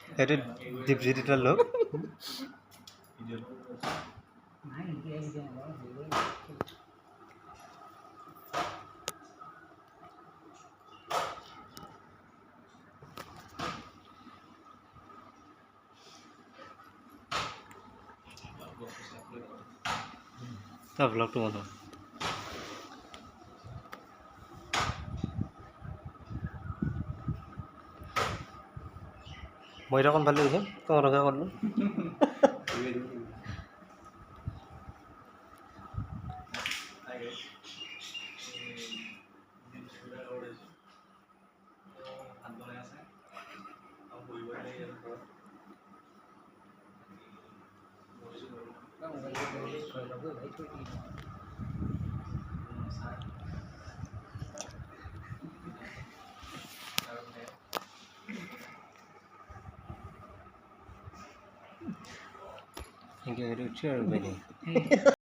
সেইটো দীপজ্যোতিটাৰ লোক তাৰ ব্লগটো বন্ধ মই এতিয়া কোন ভালে গৈছোঁ তোমালোকে ক'লো এনেকৈ উঠি আৰু বেলেগ